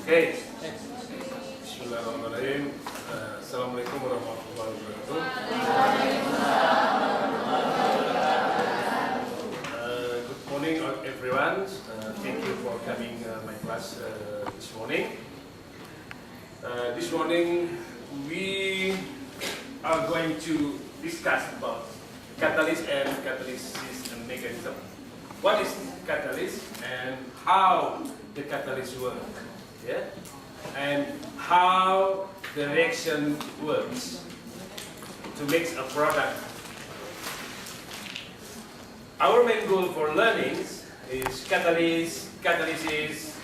Oke, Bismillahirrahmanirrahim. Assalamualaikum warahmatullahi wabarakatuh. Good morning, everyone. Thank you for coming my class this morning. This morning we are going to discuss about catalysis and catalysis and mechanism. What is catalyst and how the catalyst works, yeah? And how the reaction works to make a product. Our main goal for learning is catalysis,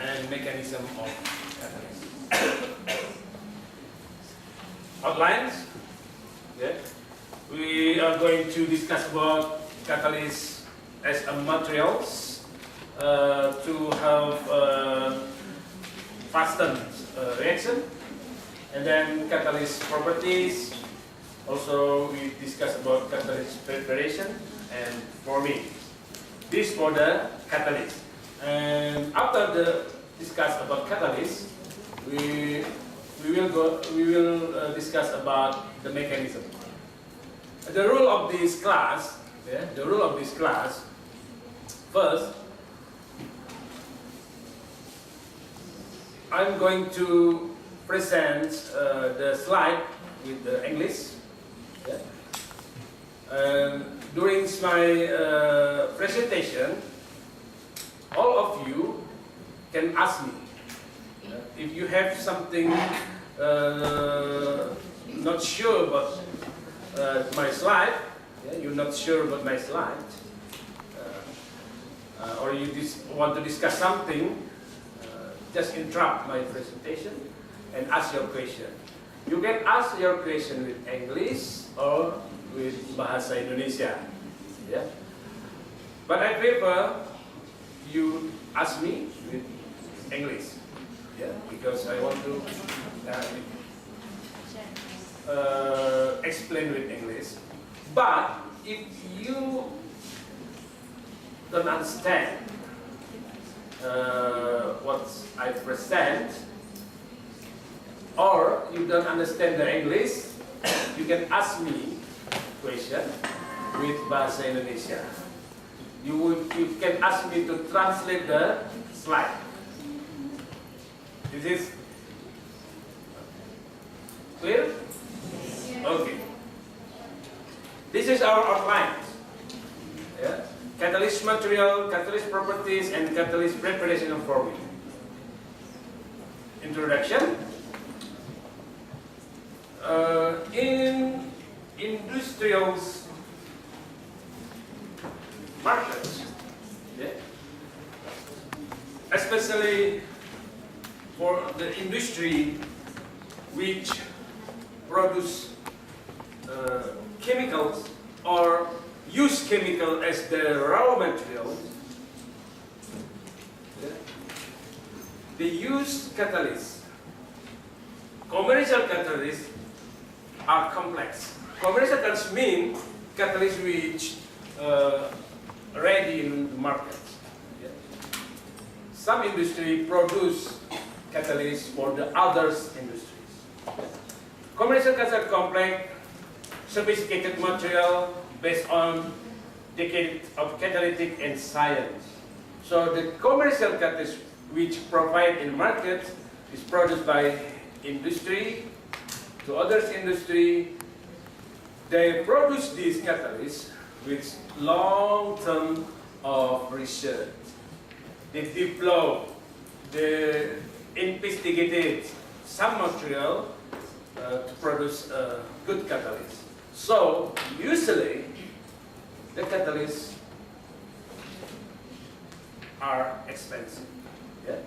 and mechanism of catalysis. Outlines, yeah? We are going to discuss about catalyst as a materials to have fasten reaction, and then catalyst properties. Also, we discuss about catalyst preparation and forming. This for the catalyst. And after the discuss about catalyst, we will discuss about the mechanism. The rule of this class. Yeah, the rule of this class. First, I'm going to present the slide with the English. Yeah. During my presentation, all of you can ask me if you have something not sure about my slide. Yeah, you're not sure about my slide, or you want to discuss something. Just interrupt my presentation and ask your question. You can ask your question with English or with Bahasa Indonesia. Yeah? But I prefer you ask me with English. Yeah? Because I want to explain with English. But if you don't understand what I present, or you don't understand the English, you can ask me question with Bahasa Indonesia. You can ask me to translate the slide. This is clear? Okay. This is our outline. Yeah? Catalyst material, catalyst properties, and catalyst preparation and forming. Introduction. In industrial markets, yeah, especially for the industry which produce chemicals or use chemical as the raw material, yeah, they use catalysts. Commercial catalysts are complex. Commercial catalysts mean catalysts which ready in the market. Yeah. Some industry produce catalysts for the others industries. Yeah. Commercial catalysts are complex, sophisticated material based on decades of catalytic and science. So the commercial catalyst which provide in market is produced by industry to others industry. They produce these catalysts with long term of research. They develop, they investigated some material to produce a good catalyst. So usually the catalysts are expensive. Yeah?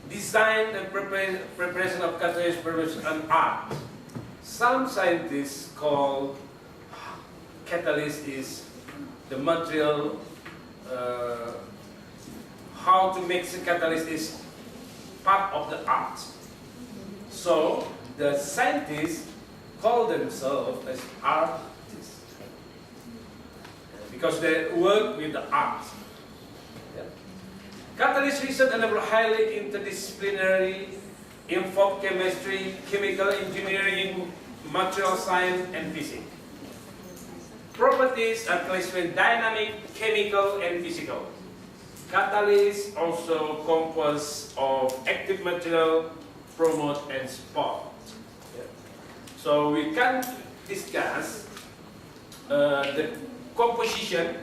Design and preparation of catalysts is an art. Some scientists call catalyst is the material. How to make the catalyst is part of the art. So the scientists call themselves as artists because they work with the art. Yeah? Catalyst research enables highly interdisciplinary, involve chemistry, chemical engineering, material science, and physics. Properties are classified dynamic, chemical, and physical. Catalysts also composed of active material, promote, and support. Yeah. So we can discuss the composition,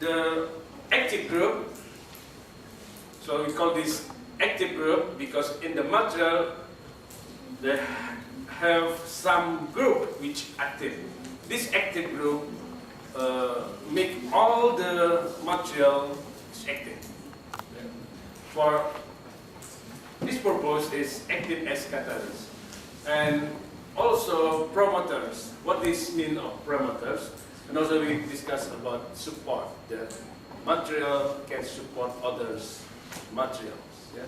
the active group. So we call this active group because in the material they have some group which active. This active group make all the material active. For this purpose is active as catalyst. And also promoters. What this mean of promoters? And also we discuss about support. The material can support others materials. Yeah?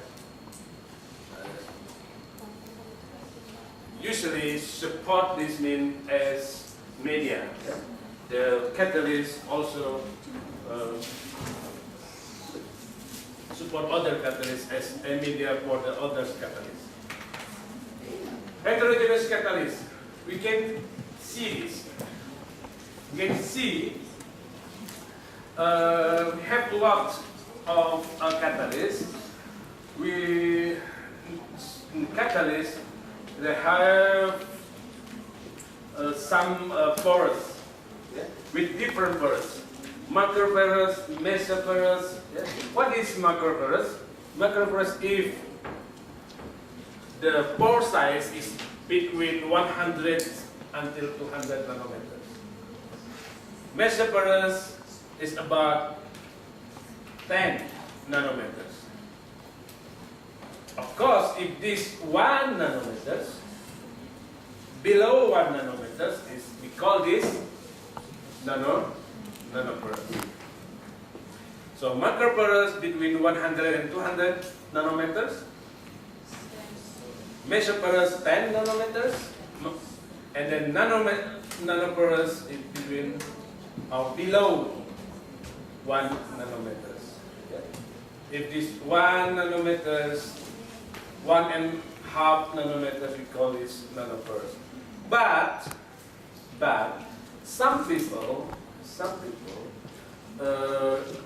Usually support this mean as media. Yeah? The catalyst also support other catalysts as a media for the other catalysts. Heterogeneous catalyst. We can see this. We can see we have lots of catalysts. In catalysts they have some pores. Yeah, with different pores. Macroporous, mesoporous. Yeah. What is macroporous? Macroporous if the pore size is between 100 until 200 nanometers. Mesoporous is about 10 nanometers. Of course, if this 1 nanometers, below 1 nanometers, we call this nanoporous. So macroporous between 100 and 200 nanometers. Mesoporous 10 nanometers. And then nanoporous is between or below 1 nanometers. Okay. If this 1 nanometers, 1.5 nanometers, we call this nanoporous. But some people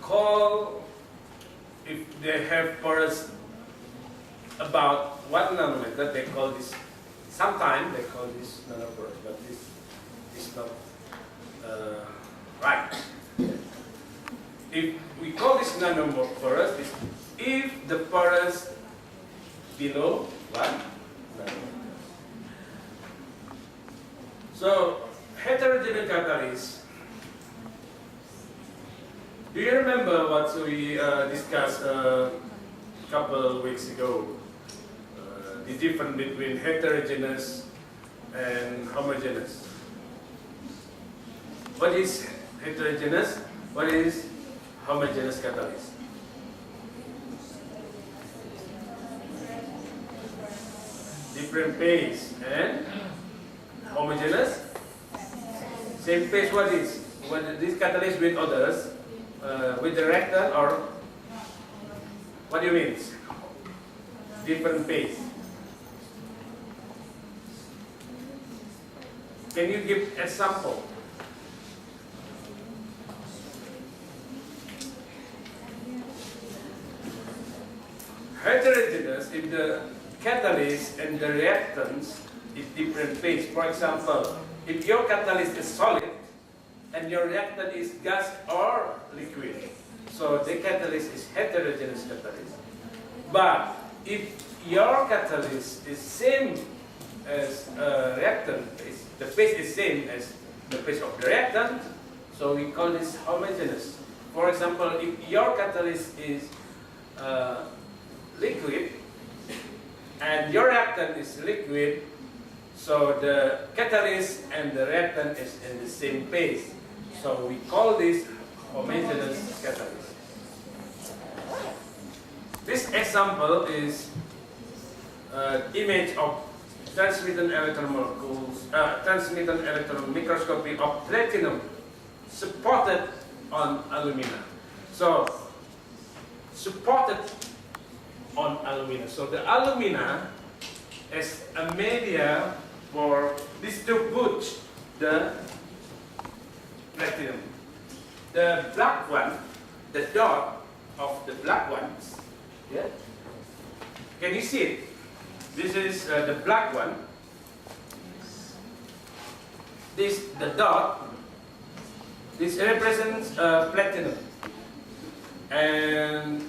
call, if they have porous about 1 nanometer, they call this, sometimes they call this nanoporous, but this is not right. If we call this nanoporous, if the porous below 1 nanometer. So, heterogeneous catalyst. Do you remember what we discussed a couple of weeks ago? The difference between heterogeneous and homogeneous. What is heterogeneous? What is homogeneous catalyst? Different phase. And homogeneous? Same phase. What is? When this catalyst with others, with the reactant, or what do you mean? Different phase. Can you give an example? Heterogeneous, if the catalyst and the reactants is different phase. For example, if your catalyst is solid and your reactant is gas or liquid, so the catalyst is heterogeneous catalyst. But if your catalyst is same as reactant phase, the phase is same as the phase of the reactant, so we call this homogeneous. For example, if your catalyst is liquid and your reactant is liquid, so the catalyst and the reactant is in the same phase. So we call this homogeneous catalyst. This example is image of transmitted electron molecules, transmitted electron microscopy of platinum supported on alumina. So, supported on alumina. So the alumina is a media for distribute the platinum. The black one, the dot of the black ones, yeah? Can you see it? This is the black one. This, the dot, this represents platinum. And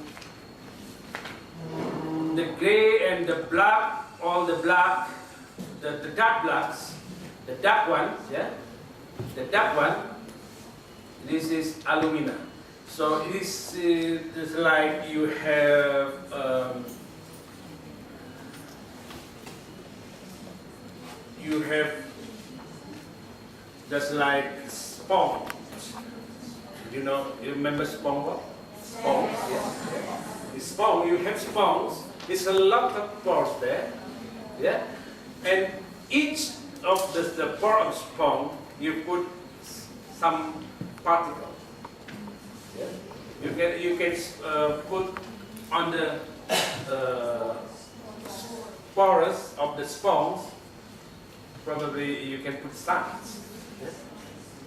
the gray and the black, all the black, the dark blacks, the dark ones, yeah? The dark one, this is alumina. So it is it's like you have just like sponge. You know, you remember sponge? Sponge, yeah. The sponge, you have sponge. There's a lot of pores there, yeah. And each of the pore of sponge, you put some particle. Yeah? You can put on the pores of the sponge. Probably you can put sands. Yeah?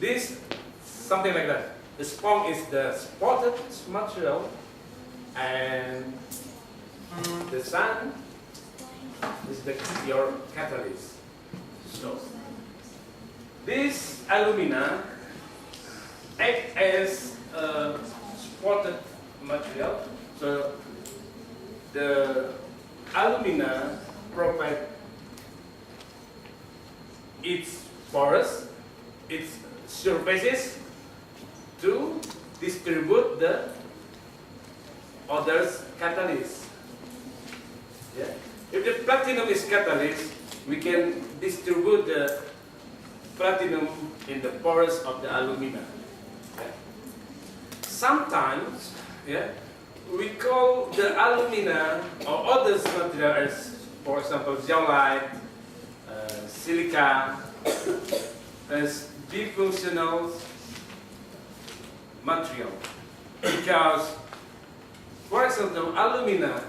This something like that. The sponge is the spotted material, and the sand is your catalyst. So this alumina act as a spotted material. So the alumina provide its pores, its surfaces to distribute the others catalyst. Yeah? If the platinum is catalyst, we can distribute the platinum in the pores of the alumina. Yeah? Sometimes, yeah, we call the alumina or other materials, for example, zeolite, silica, as bifunctional material, because, for example, alumina,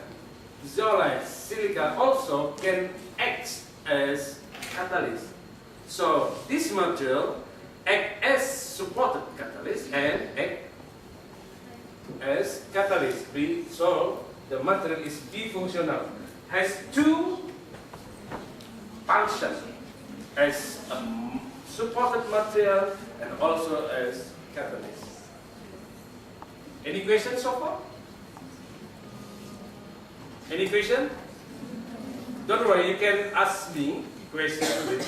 zeolite, silica also can act as catalyst. So this material act as supported catalyst and act as catalyst. So the material is bifunctional, has two functions, as a supported material and also as catalyst. Any questions so far? Any question? Don't worry, you can ask me questions with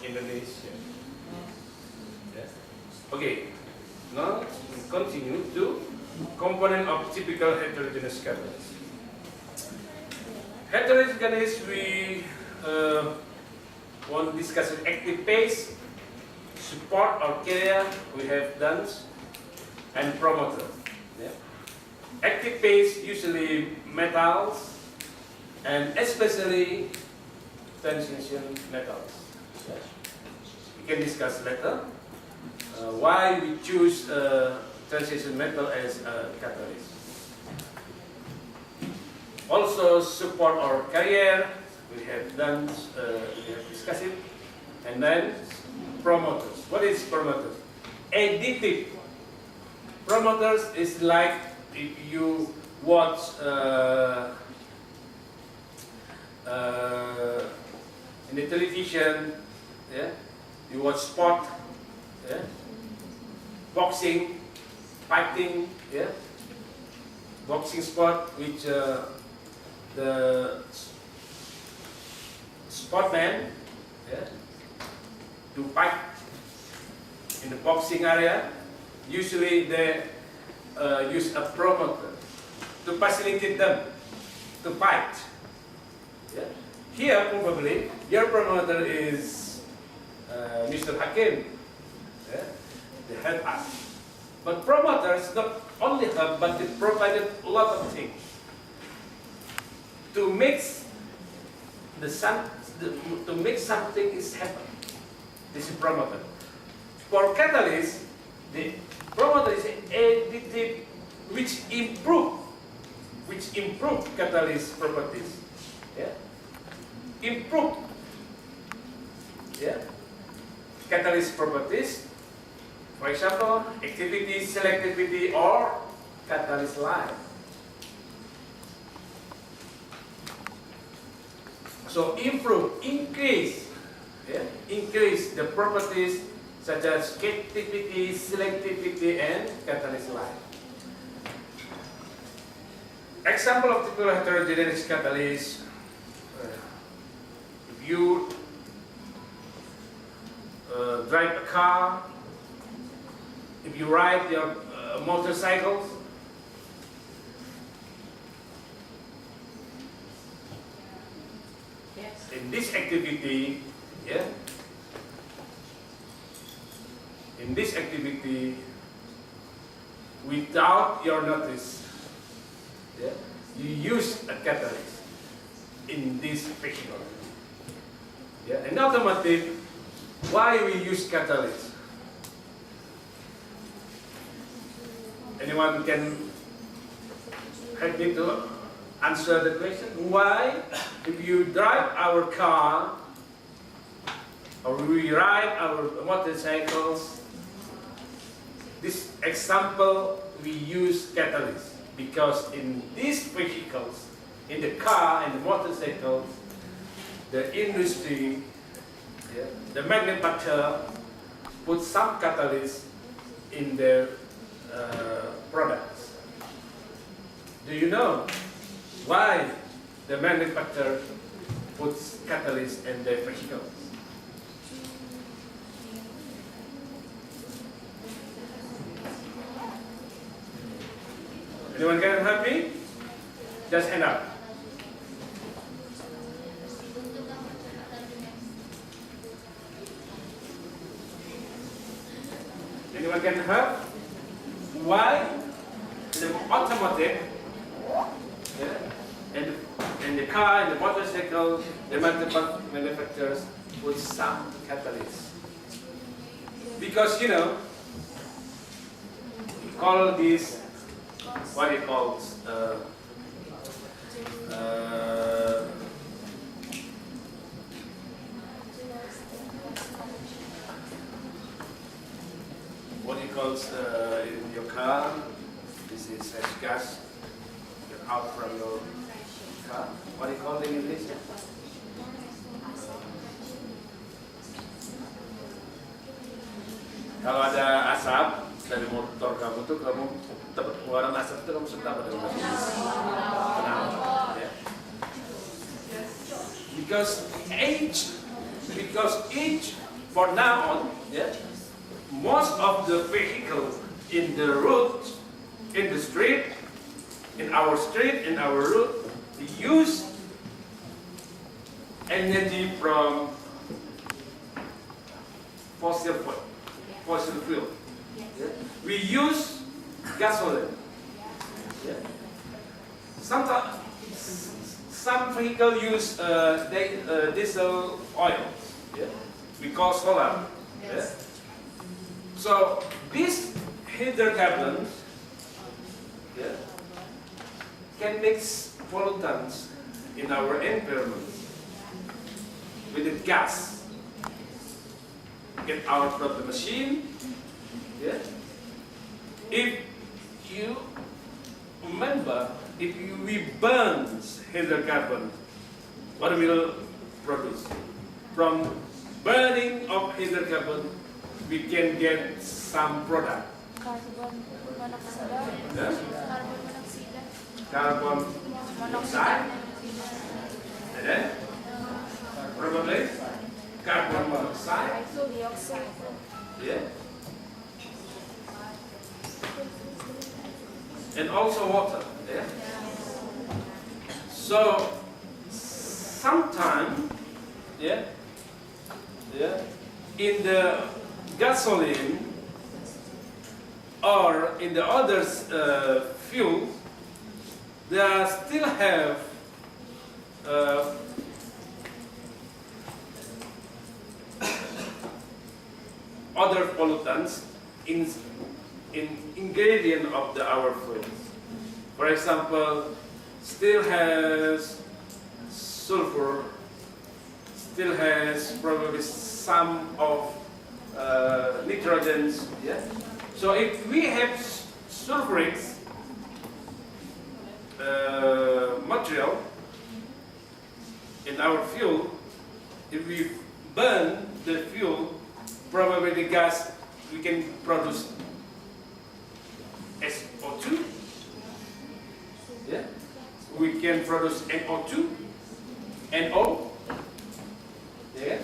Indonesian. Yes? Okay, now we continue to component of typical heterogeneous catalyst. Heterogeneous catalyst, we want to discuss active phase, support or carrier, we have done, and promoter. Yeah. Active phase usually metals and especially transition metals. Yes. We can discuss later why we choose transition metal as a catalyst. Also support or carrier, we have done, we have discussed it. And then promoters. What is promoters? Additive. Promoters is like if you watch in the television, yeah, you watch sport, yeah, boxing, fighting, yeah, boxing sport, which the sportman, yeah, to fight in the boxing area. Usually they use a promoter to facilitate them to fight. Yeah. Here probably your promoter is Mr. Hakim. Yeah. They help us. But promoters not only help, but they provided a lot of things to make to make something is happen. This is promoter. For catalyst, Promoter is an additive which improve catalyst properties. Yeah? Improve, yeah, catalyst properties. For example, activity, selectivity, or catalyst life. So improve, increase the properties such as activity, selectivity, and catalyst life. Example of typical heterogeneous catalyst. If you drive a car, if you ride your motorcycles, Yes. in this activity, yeah, in this activity, without your notice, yeah, you use a catalyst in this vehicle. Yeah, in automotive, why we use catalyst? Anyone can help me to answer the question? Why, if you drive our car or we ride our motorcycles, this example we use catalyst because in these vehicles, in the car and the motorcycles, the industry, yeah, the manufacturer put some catalyst in their products. Do you know why the manufacturer puts catalyst in their vehicles? Anyone can help me? Just hand up. Anyone can help? Why the automotive, yeah, and the car and the motorcycle, the manufacturers put some catalyst? Because you know, we call this what it calls what it calls in your car. This is gas get out from your car. What do you call it in English? Kalau ada asap dari motor kamu tuh, kamu pengeluaran asap itu kamu sedang pada ya. Because each for now on, yeah, most of the vehicles in the road, in the street, in our road, use energy from fossil fuel. Yeah. We use gasoline. Yeah. Some vehicles use diesel oil. Yeah. We call solar. Yes. Yeah. So these hydrocarbons, yeah, can mix pollutants in our environment with the gas get out from the machine. Yeah. If you remember, if we burn hydrocarbon, what will produce? From burning of hydrocarbon, we can get some product. Carbon monoxide. Yeah? Carbon monoxide. Carbon monoxide. And then, probably, carbon monoxide. Dioxide. Yeah. And also water. Yeah. So sometimes, yeah, in the gasoline or in the other fuel, they still have other pollutants ingredient of our food. For example, still has sulfur, still has probably some of nitrogens. Yeah. So if we have sulfuric material in our fuel, if we burn the fuel, probably the gas we can produce SO2. Yeah. We can produce NO2, NO. Yeah.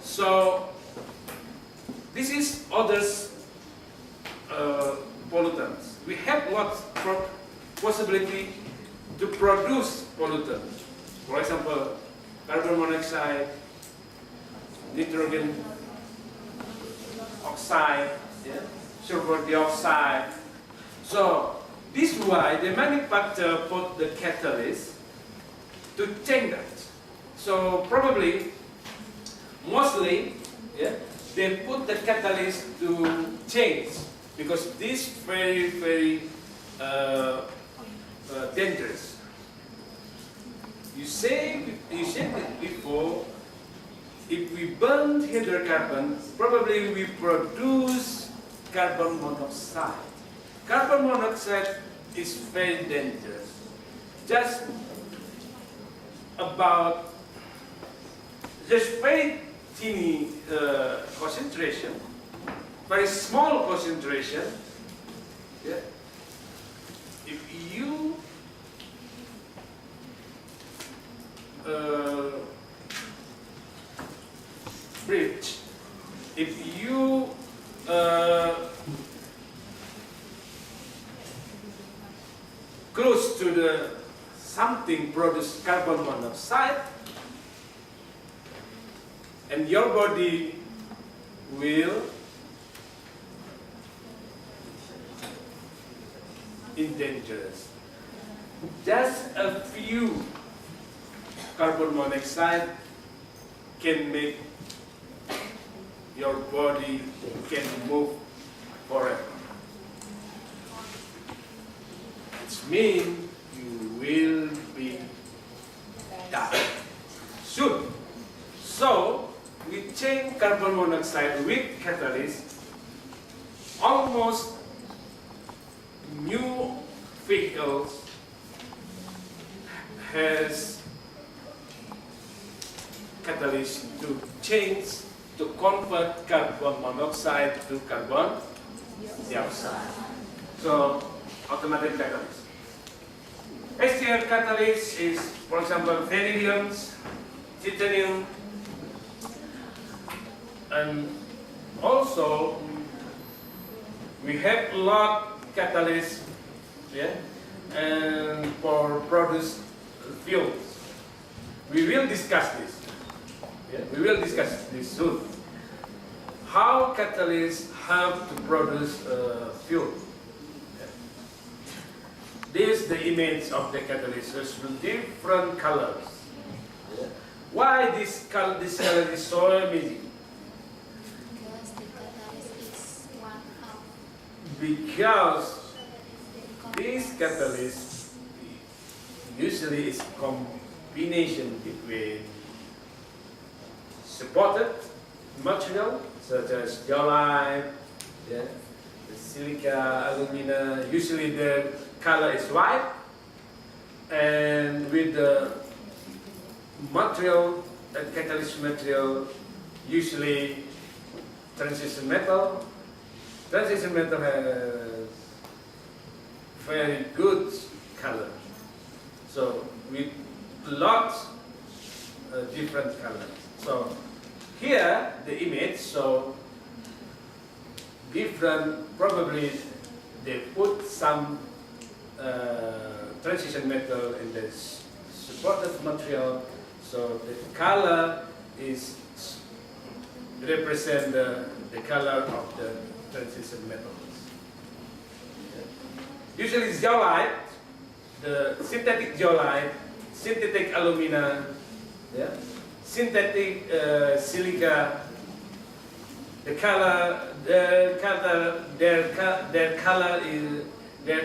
So this is others pollutants. We have lots of possibility to produce pollutants. For example, carbon monoxide, nitrogen oxide, yeah, sulfur dioxide. So this is why the manufacturer put the catalyst to change that. So probably, mostly, yeah, they put the catalyst to change because this very, very dangerous. You said it before, if we burn hydrocarbon, probably we produce carbon monoxide. Carbon monoxide is very dangerous. Just very teeny concentration, very small concentration. Yeah. If you breathe, if you close to the something produce carbon monoxide, and your body will dangerous. Just a few carbon monoxide can make your body can move forever. It means you will be die soon. So we change carbon monoxide with catalyst. Almost new vehicles has catalyst to change, to convert carbon monoxide to carbon dioxide. So automatic catalyst. STR catalyst is, for example, vanadium, titanium, and also we have a lot catalyst, yeah, and for produce fuels. We will discuss this. Yeah, we will discuss this soon. How catalysts help to produce fuel. Yeah. This is the image of the catalyst with different colors. Yeah. Why this color is so amazing? Because the catalyst is one half. Because this catalyst usually is combination between supported material such as zeolite, yeah, the silica, alumina. Usually the color is white, and with the material, catalyst material, usually transition metal. Transition metal has very good color. So with lots of different colors. So here the image, so different, probably they put some transition metal in the supportive material. So the color is represent the color of the transition metals. Usually zeolite, the synthetic zeolite, synthetic alumina, yeah, synthetic silica, the color, their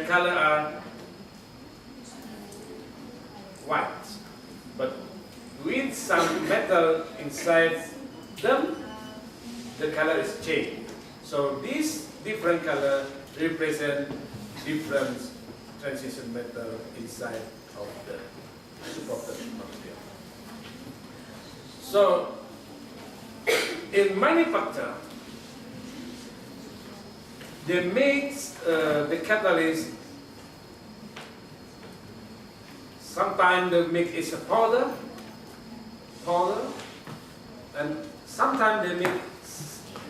color are white, but with some metal inside them, the color is changed. So these different color represent different transition metal inside of the supported material. So in manufacture, they make the catalyst. Sometimes they make it a powder, and sometimes they make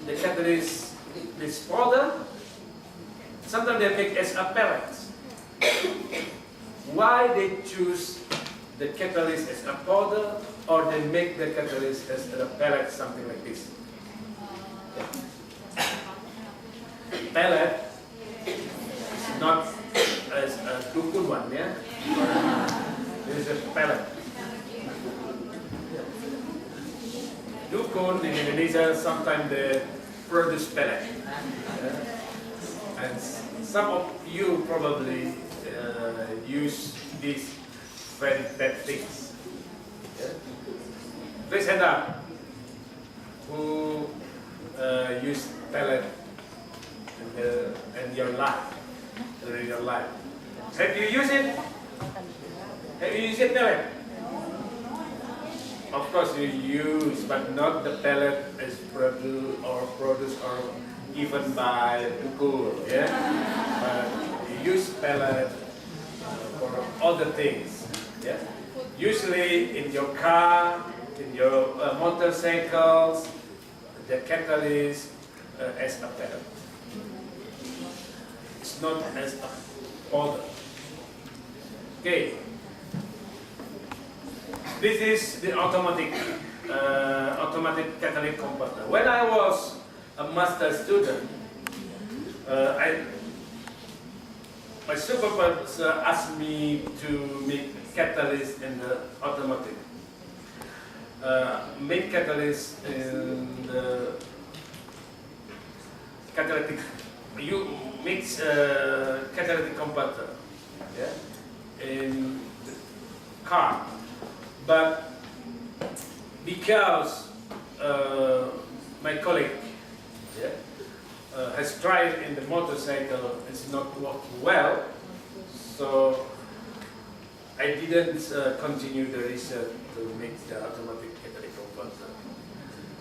the catalyst this powder. Sometimes they make as a pellet. Why they choose the catalyst as a powder, or they make the catalyst as a pellet, something like this? Pellet is not as a dukun one, yeah? This is a pellet. Dukun in Indonesia, sometimes they produce pellet. And some of you probably use these very bad things. Please hand up who use pellet in your life, during your life. Have you used it? Have you used it, pellet? Of course you use, but not the pellet is produced or given by Google, yeah? You use pellet for other things, yeah? Usually in your car, in your motorcycles, the catalyst as a pellet. It's not as a powder. Okay. This is the automatic catalytic converter. When I was a master student, my supervisor asked me to make catalyst in the automatic. Make catalyst in the catalytic. You mix catalytic converter, yeah, in the car. But because my colleague, yeah, has tried in the motorcycle, it's not working well, so I didn't continue the research to make the automatic catalytic converter.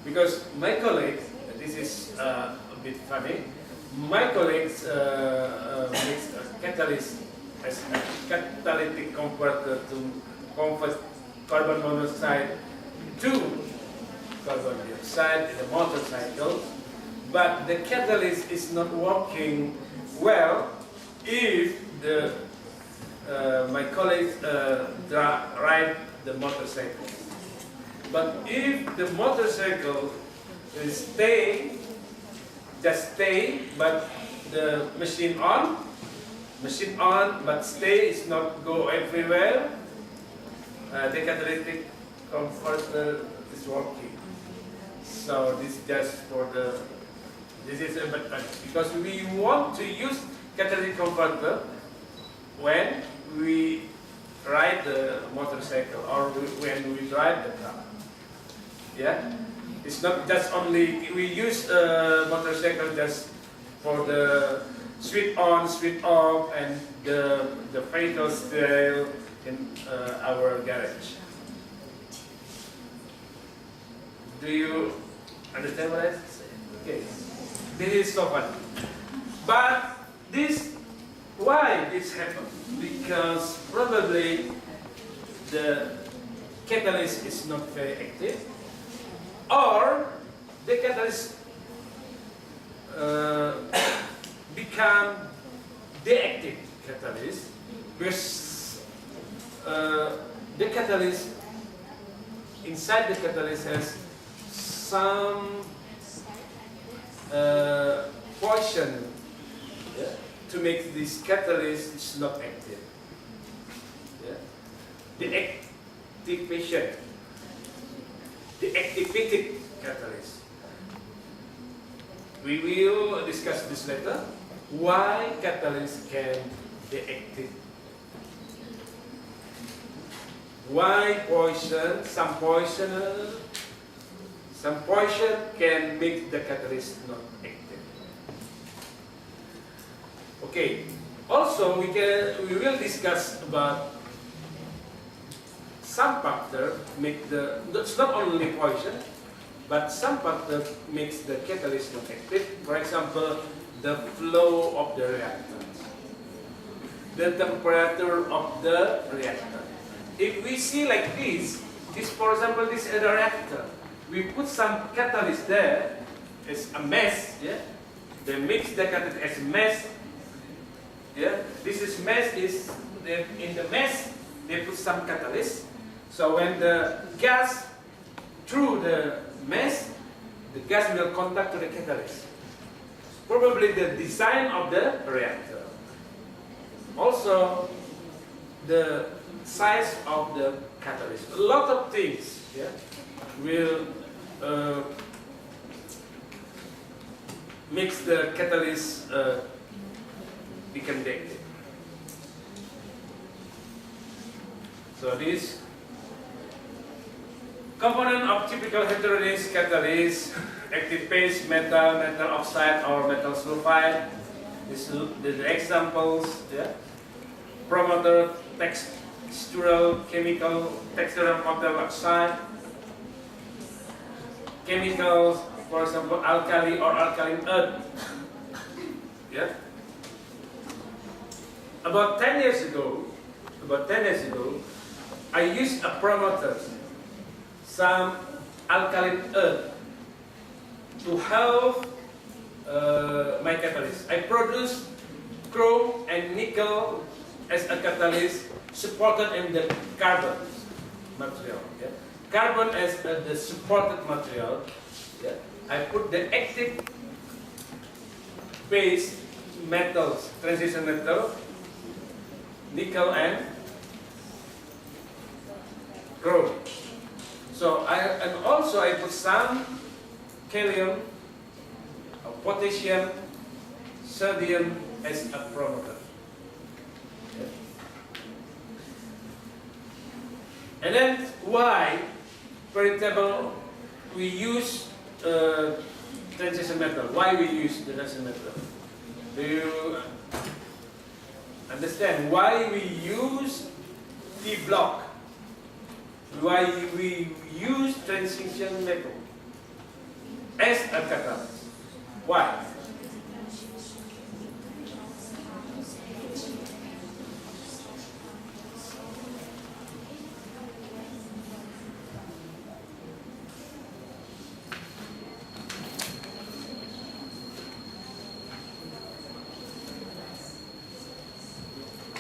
Because my colleague, this is a bit funny, my colleagues mix a catalyst as a catalytic converter to convert carbon monoxide to carbon dioxide in the motorcycle, but the catalyst is not working well if the my colleagues ride the motorcycle. But if the motorcycle is just stay, but the machine on, but stay is not go everywhere, the catalytic converter is working. So this is just for the, this is because we want to use catalytic converter when we ride the motorcycle or when we drive the car. Yeah, it's not just only we use motorcycle just for the switch on, switch off, and the vehicle still in our garage. Do you understand what I say? Okay, this is so fun. But this, why this happened? Because probably the catalyst is not very active, or the catalyst become deactive catalyst, because the catalyst, inside the catalyst has some portion, yeah, to make this catalyst is not active. Yeah? The activated catalyst. we will discuss this later. Why catalyst can be active? Why some poison can make the catalyst not active. Okay. Also, we will discuss about some factor make it's not only poison, but some factor makes the catalyst not active. For example, the flow of the reactant, the temperature of the reactor. If we see like this, for example, this is a reactor. We put some catalyst there, it's a mess, yeah? They mix the catalyst as mess, yeah? This is mess, in the mess, they put some catalyst. So when the gas, through the mess, the gas will contact to the catalyst. Probably the design of the reactor. Also, the size of the catalyst. A lot of things, yeah, will makes the catalyst become active. So this component of typical heterogeneous catalyst: active phase, metal oxide, or metal sulfide. These are the examples. Yeah. Promoter, textural, chemical, textural metal oxide. Chemicals, for example, alkali or alkaline earth. Yeah. About 10 years ago, I used a promoter, some alkaline earth, to help my catalyst. I produced chrome and nickel as a catalyst, supported in the carbon material. Yeah? Carbon as the supported material. Yeah? I put the active phase metals, transition metal, nickel and chrome. So I put some calcium, potassium, sodium as a promoter. Yeah. And then why, for example, we use transition metal? Why we use the transition metal? Do you understand why we use T block? Why we use transition metal as a catalyst? Why?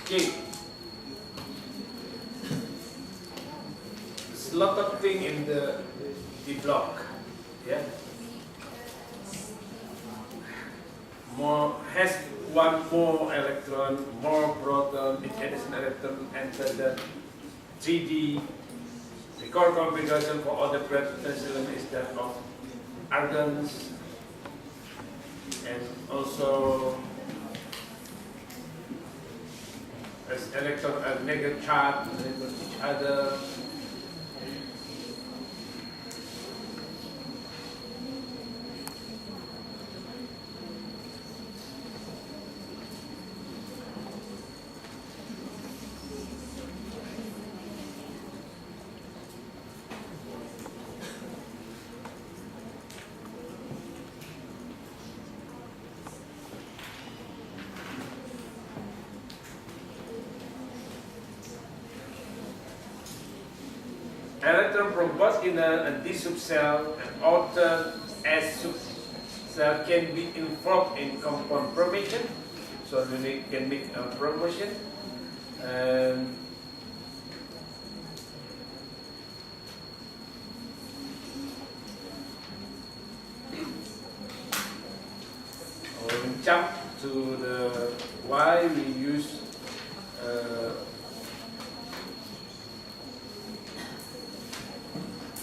Okay. There's a lot of things in the block. Yeah. Has one more electron, more proton, each additional electron enter the 3D. The core configuration for all the potential is that of argons, and also as electron and negative charge with each other. Electron from both inner and D subcell and outer S subcell can be involved in compound formation. So we can make a promotion. We'll jump to the why we use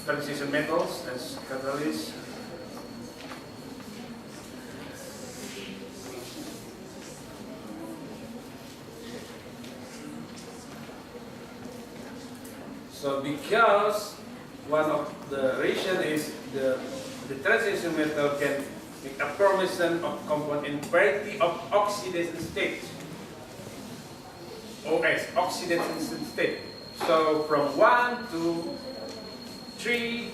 transition metals as catalysts. So because one of the reason is the transition metal can make a formation of compound in variety of oxidation states. OS, oxidation state. So from 1 to 3,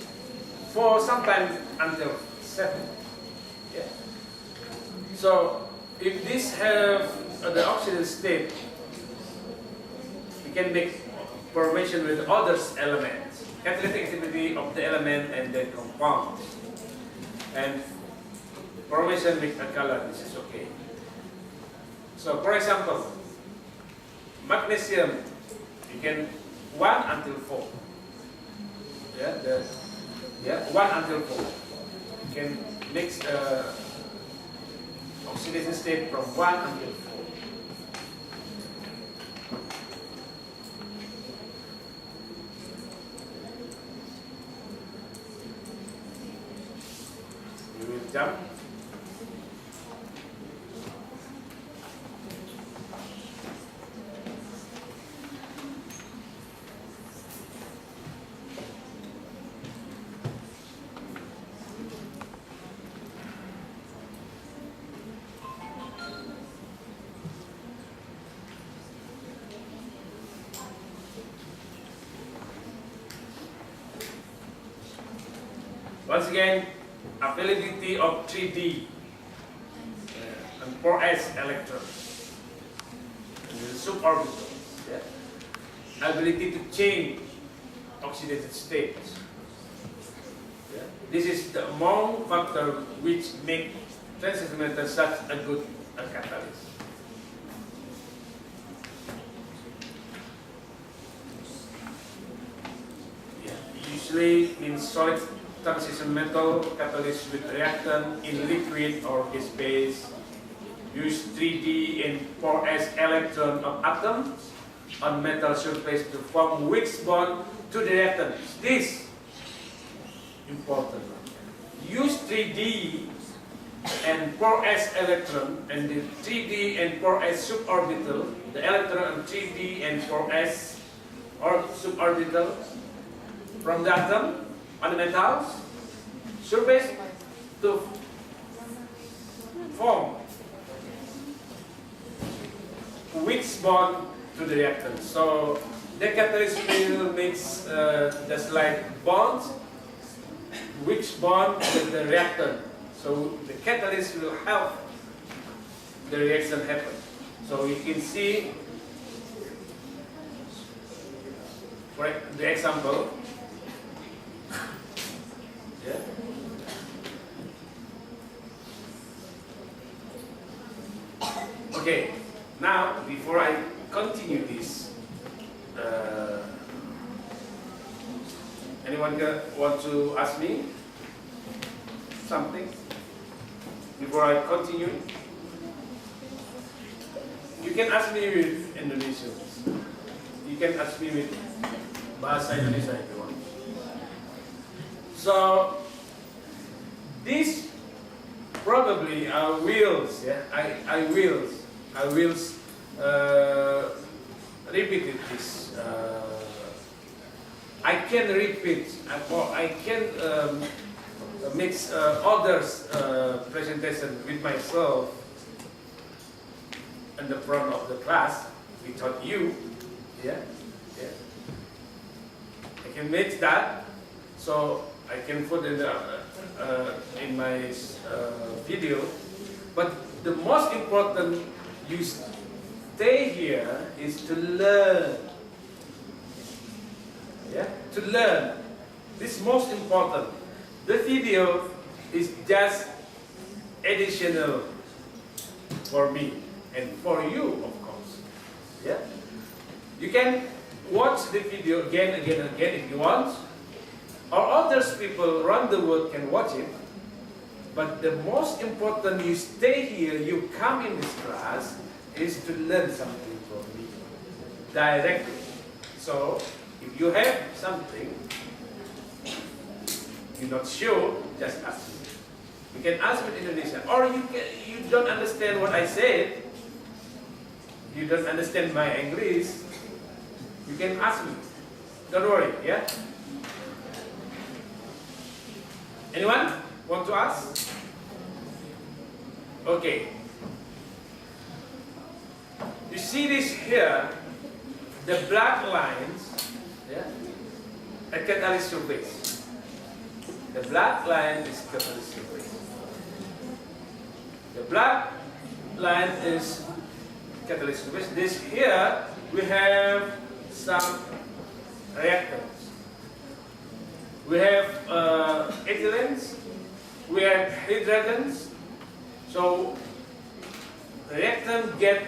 4, sometimes until 7. Yeah. So if this have the oxidation state, we can make formation with other elements, catalytic activity of the element and the compound, and formation with a color. This is okay. So for example, magnesium, you can 1 until 4. Yeah, 1 until 4. You can mix oxidation state from 1 until 4. We will jump. Once again, availability of 3D and 4s electrons in the suborbitals. Yeah. Ability to change oxidative states. Yeah. This is the among factor which make transition metal such a good catalyst. Yeah. Usually in solid transition metal catalyst with reactant in liquid or gas phase use 3D and 4s electron of atoms on metal surface to form weak bond to the reactant. This important. Use 3D and 4s electron and the 3D and 4s suborbital, the electron and 3D and 4s or suborbital from the atom on the metals surface to form weak bond to the reactant. So the catalyst will mix just like bonds, weak bond with the reactant. So the catalyst will help the reaction happen. So you can see, for the example. Yeah. Okay, now before I continue this, anyone want to ask me something before I continue? You can ask me with Indonesian. You can ask me with Bahasa Indonesia if you want. So this probably are wheels. Yeah, I will repeat this. I can repeat or I can mix others presentation with myself in the front of the class without you. Yeah. I can mix that. So I can put it in my video, but the most important you stay here is to learn. Yeah, to learn. This is most important. The video is just additional for me and for you, of course. Yeah, you can watch the video again if you want. Or others people around the world can watch it, but the most important, you stay here, you come in this class, is to learn something from me directly. So, if you have something, you're not sure, just ask me. You can ask me in Indonesia, or you don't understand what I said, you don't understand my English, you can ask me. Don't worry, yeah? Anyone want to ask? Okay. You see this here, the black lines, yeah? A catalytic surface. The black line is catalytic surface. The black line is catalytic surface. This here, we have some reactants. We have ethylenes, we have hydrogens. So reactant get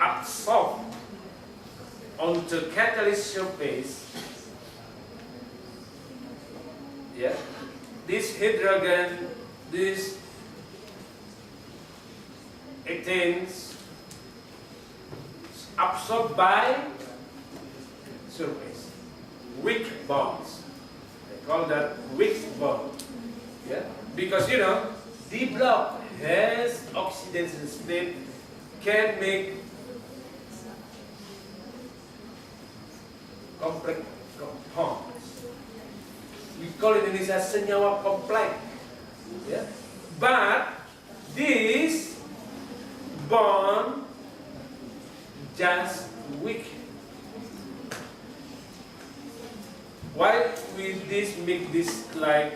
absorbed onto catalytic surface. Yeah. This hydrogen, this ethanes absorbed by surface. Weak bonds. They call that weak bond. Yeah? Because you know, D block has oxidation state, can make complex compounds. We call it in Indonesia senyawa kompleks. Yeah? But this bond just weak. Why we make this like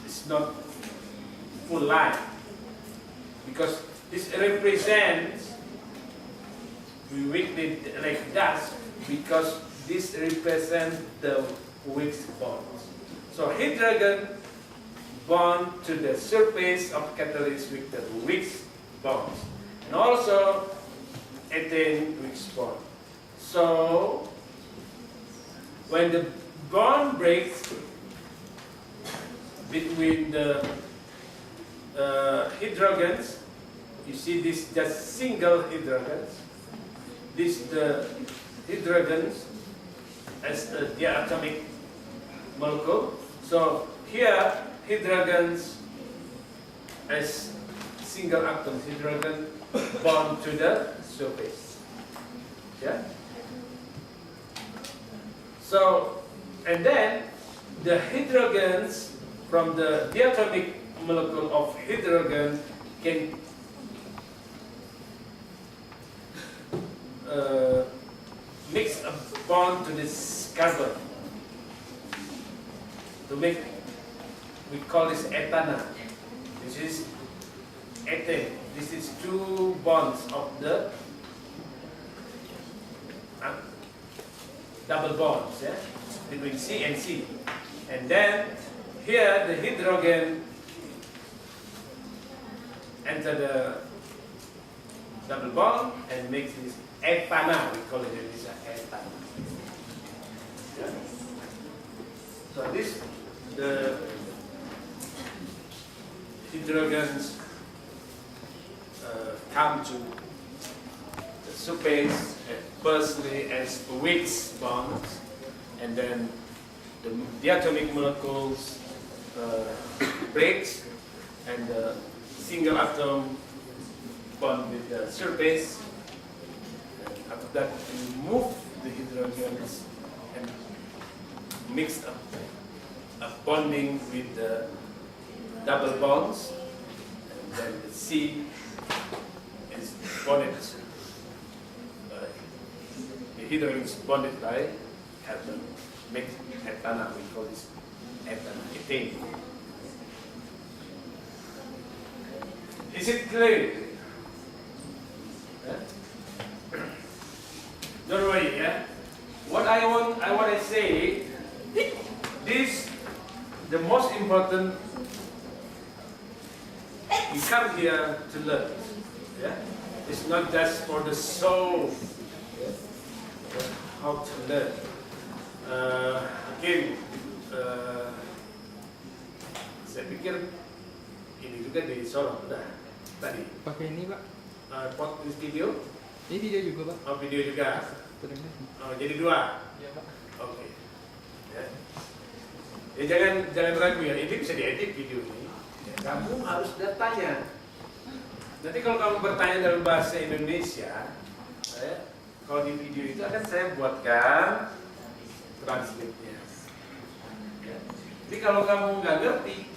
it's not full line? Because this represents we make it like that because this represents the weak bonds. So hydrogen bond to the surface of catalyst with the weak bonds, and also ethane weak bond. So when the bond breaks between the hydrogens, you see this just single hydrogens. This the hydrogens as the diatomic molecule. So here hydrogens as single atom hydrogen bond to the surface. Yeah. So, and then the hydrogens from the diatomic molecule of hydrogen can mix a bond to this carbon to make, we call this ethana. This is ethane. This is two bonds of the double bonds, yeah, between C and C. And then here the hydrogen enter the double bond and makes this ethana. We call it this ethana. Yeah? So this the hydrogens come to the surface firstly as weak bonds, and then the diatomic molecules breaks, and the single atom bond with the surface. And after that, we move the hydrogens and mix up a bonding with the double bonds, and then the C is bonded. The hydrogen is bonded by carbon, make ethana. We call this ethana, ethane. Is it clear? Yeah? Don't worry, yeah. What I want to say, this the most important. You come here to learn. Yeah, it's not just for the soul. Yeah? How to learn. Again, saya pikir ini juga di Solo, udah tadi. Pakai ini Pak. Pot video? Ini video juga Pak. Oh, video juga. Oh, jadi dua. Iya Pak. Oke. Ya. Jangan ragu ya, ini bisa diedit video ini. Ya, kamu harus datanya. Nanti kalau kamu bertanya dalam bahasa Indonesia, kalau di video itu akan saya buatkan transmit. Ya. Jadi kalau kamu nggak ngerti